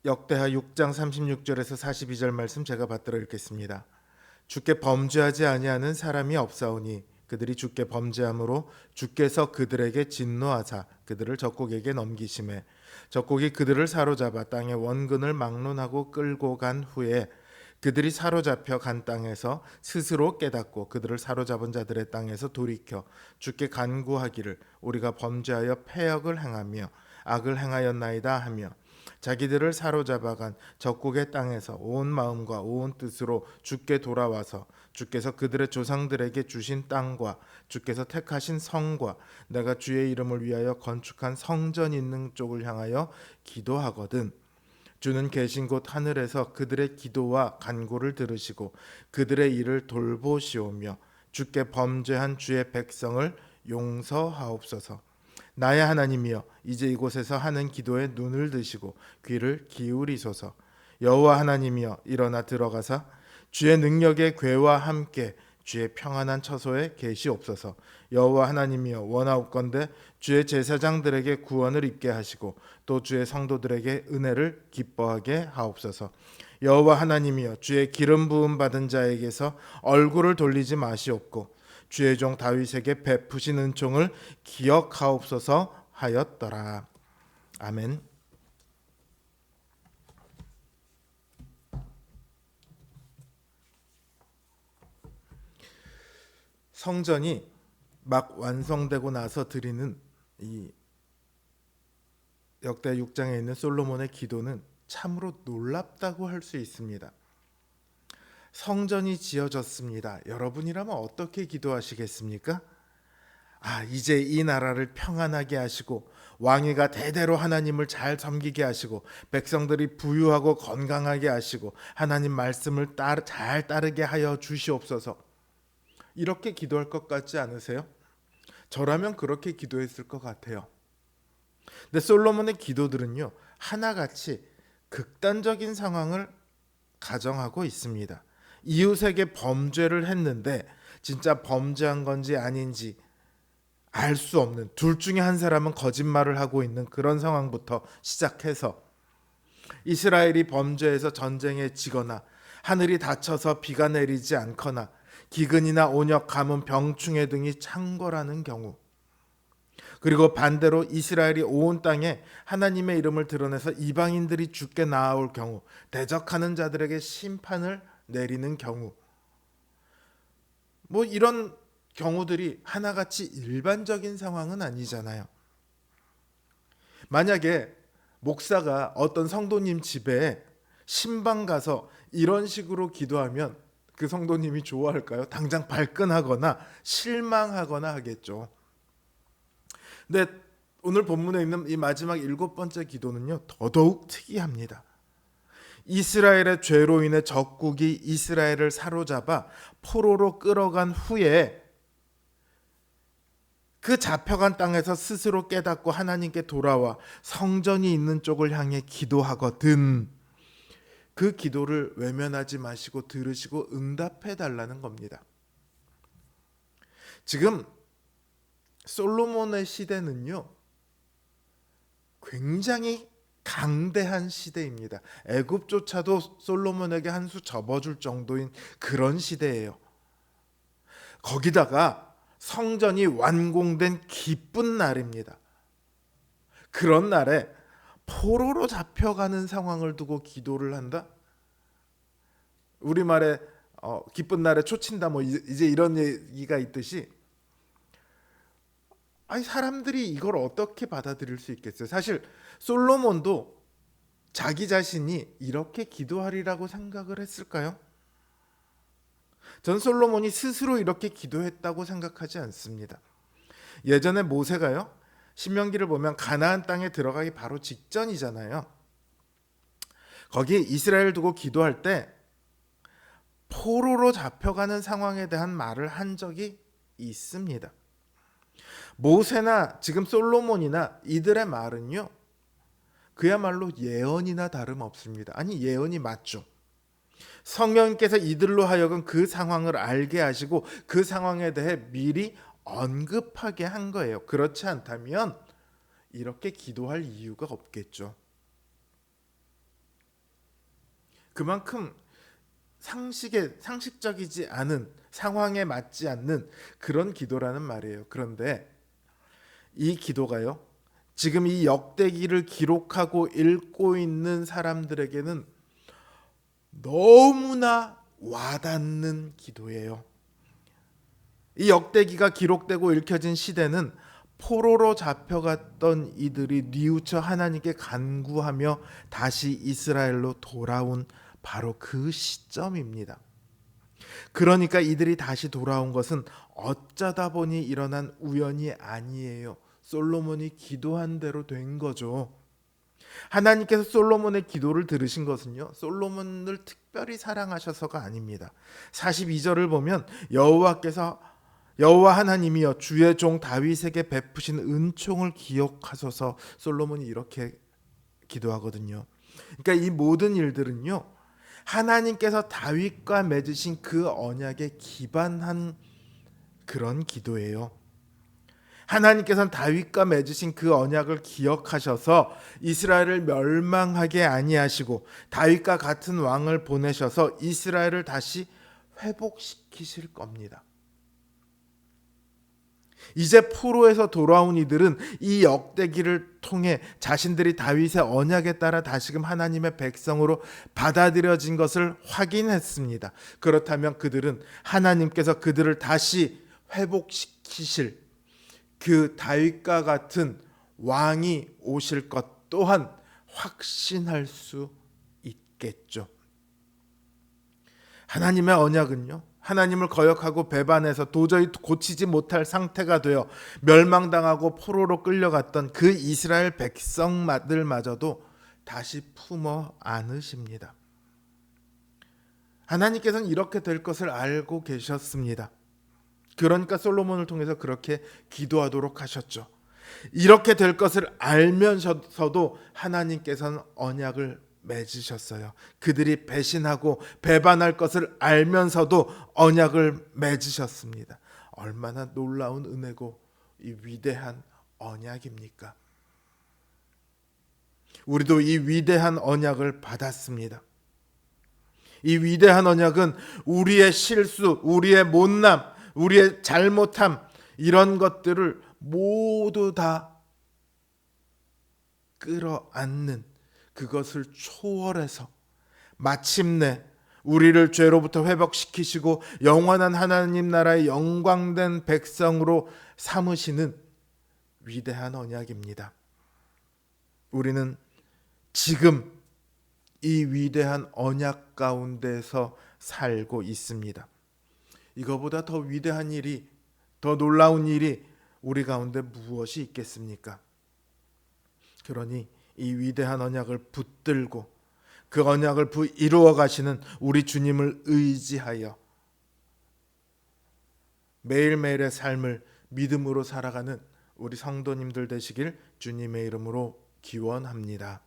역대하 6장 36절에서 42절 말씀 제가 받들어 읽겠습니다. 주께 범죄하지 아니하는 사람이 없사오니 그들이 주께 범죄함으로 주께서 그들에게 진노하사 그들을 적국에게 넘기심에 적국이 그들을 사로잡아 땅의 원근을 막론하고 끌고 간 후에 그들이 사로잡혀 간 땅에서 스스로 깨닫고 그들을 사로잡은 자들의 땅에서 돌이켜 주께 간구하기를 우리가 범죄하여 패역을 행하며 악을 행하였나이다 하며 자기들을 사로잡아간 적국의 땅에서 온 마음과 온 뜻으로 주께 돌아와서 주께서 그들의 조상들에게 주신 땅과 주께서 택하신 성과 내가 주의 이름을 위하여 건축한 성전 있는 쪽을 향하여 기도하거든 주는 계신 곳 하늘에서 그들의 기도와 간구를 들으시고 그들의 일을 돌보시오며 주께 범죄한 주의 백성을 용서하옵소서. 나의 하나님이여 이제 이곳에서 하는 기도에 눈을 드시고 귀를 기울이소서. 여호와 하나님이여 일어나 들어가사 주의 능력의 궤와 함께 주의 평안한 처소에 계시옵소서. 여호와 하나님이여 원하옵건대 주의 제사장들에게 구원을 입게 하시고 또 주의 성도들에게 은혜를 기뻐하게 하옵소서. 여호와 하나님이여 주의 기름 부음 받은 자에게서 얼굴을 돌리지 마시옵고 주의 종 다윗에게 베푸신 은총을 기억하옵소서 하였더라. 아멘. 성전이 막 완성되고 나서 드리는 이 역대 6장에 있는 솔로몬의 기도는 참으로 놀랍다고 할 수 있습니다. 성전이 지어졌습니다. 여러분이라면 어떻게 기도하시겠습니까? 이제 이 나라를 평안하게 하시고 왕위가 대대로 하나님을 잘 섬기게 하시고 백성들이 부유하고 건강하게 하시고 하나님 말씀을 잘 따르게 하여 주시옵소서. 이렇게 기도할 것 같지 않으세요? 저라면 그렇게 기도했을 것 같아요. 근데 솔로몬의 기도들은요, 하나같이 극단적인 상황을 가정하고 있습니다. 이웃에게 범죄를 했는데 진짜 범죄한 건지 아닌지 알 수 없는, 둘 중에 한 사람은 거짓말을 하고 있는 그런 상황부터 시작해서 이스라엘이 범죄해서 전쟁에 지거나 하늘이 닫혀서 비가 내리지 않거나 기근이나 온역, 가뭄, 병충해 등이 창궐하는 경우, 그리고 반대로 이스라엘이 온 땅에 하나님의 이름을 드러내서 이방인들이 죽게 나아올 경우, 대적하는 자들에게 심판을 내리는 경우, 이런 경우들이 하나같이 일반적인 상황은 아니잖아요. 만약에 목사가 어떤 성도님 집에 신방 가서 이런 식으로 기도하면 그 성도님이 좋아할까요? 당장 발끈하거나 실망하거나 하겠죠. 근데 오늘 본문에 있는 이 마지막 7번째 기도는요, 더더욱 특이합니다. 이스라엘의 죄로 인해 적국이 이스라엘을 사로잡아 포로로 끌어간 후에 그 잡혀간 땅에서 스스로 깨닫고 하나님께 돌아와 성전이 있는 쪽을 향해 기도하거든. 그 기도를 외면하지 마시고 들으시고 응답해 달라는 겁니다. 지금 솔로몬의 시대는요, 굉장히 강대한 시대입니다. 애굽조차도 솔로몬에게 한 수 접어줄 정도인 그런 시대예요. 거기다가 성전이 완공된 기쁜 날입니다. 그런 날에 포로로 잡혀가는 상황을 두고 기도를 한다? 우리말에 기쁜 날에 초친다 이제 이런 얘기가 있듯이, 사람들이 이걸 어떻게 받아들일 수 있겠어요? 사실 솔로몬도 자기 자신이 이렇게 기도하리라고 생각을 했을까요? 전 솔로몬이 스스로 이렇게 기도했다고 생각하지 않습니다. 예전에 모세가요, 신명기를 보면 가나안 땅에 들어가기 바로 직전이잖아요. 거기 이스라엘 두고 기도할 때 포로로 잡혀가는 상황에 대한 말을 한 적이 있습니다. 모세나 지금 솔로몬이나 이들의 말은요, 그야말로 예언이나 다름없습니다. 아니, 예언이 맞죠. 성령께서 이들로 하여금 그 상황을 알게 하시고 그 상황에 대해 미리 언급하게 한 거예요. 그렇지 않다면 이렇게 기도할 이유가 없겠죠. 그만큼 상식적이지 않은, 상황에 맞지 않는 그런 기도라는 말이에요. 그런데 이 기도가요, 지금 이 역대기를 기록하고 읽고 있는 사람들에게는 너무나 와닿는 기도예요. 이 역대기가 기록되고 읽혀진 시대는 포로로 잡혀갔던 이들이 뉘우쳐 하나님께 간구하며 다시 이스라엘로 돌아온 바로 그 시점입니다. 그러니까 이들이 다시 돌아온 것은 어쩌다 보니 일어난 우연이 아니에요. 솔로몬이 기도한 대로 된 거죠. 하나님께서 솔로몬의 기도를 들으신 것은요, 솔로몬을 특별히 사랑하셔서가 아닙니다. 42절을 보면 여호와 하나님이여 주의 종 다윗에게 베푸신 은총을 기억하소서, 솔로몬이 이렇게 기도하거든요. 그러니까 이 모든 일들은요, 하나님께서 다윗과 맺으신 그 언약에 기반한 그런 기도예요. 하나님께서는 다윗과 맺으신 그 언약을 기억하셔서 이스라엘을 멸망하게 아니하시고 다윗과 같은 왕을 보내셔서 이스라엘을 다시 회복시키실 겁니다. 이제 포로에서 돌아온 이들은 이 역대기를 통해 자신들이 다윗의 언약에 따라 다시금 하나님의 백성으로 받아들여진 것을 확인했습니다. 그렇다면 그들은 하나님께서 그들을 다시 회복시키실 그 다윗과 같은 왕이 오실 것 또한 확신할 수 있겠죠. 하나님의 언약은요, 하나님을 거역하고 배반해서 도저히 고치지 못할 상태가 되어 멸망당하고 포로로 끌려갔던 그 이스라엘 백성들마저도 다시 품어 안으십니다. 하나님께서는 이렇게 될 것을 알고 계셨습니다. 그러니까 솔로몬을 통해서 그렇게 기도하도록 하셨죠. 이렇게 될 것을 알면서도 하나님께서는 언약을 맺으셨어요. 그들이 배신하고 배반할 것을 알면서도 언약을 맺으셨습니다. 얼마나 놀라운 은혜고 이 위대한 언약입니까? 우리도 이 위대한 언약을 받았습니다. 이 위대한 언약은 우리의 실수, 우리의 못남, 우리의 잘못함, 이런 것들을 모두 다 끌어안는, 그것을 초월해서 마침내 우리를 죄로부터 회복시키시고 영원한 하나님 나라의 영광된 백성으로 삼으시는 위대한 언약입니다. 우리는 지금 이 위대한 언약 가운데서 살고 있습니다. 이거보다 더 위대한 일이, 더 놀라운 일이 우리 가운데 무엇이 있겠습니까? 그러니 이 위대한 언약을 붙들고 그 언약을 이루어 가시는 우리 주님을 의지하여 매일매일의 삶을 믿음으로 살아가는 우리 성도님들 되시길 주님의 이름으로 기원합니다.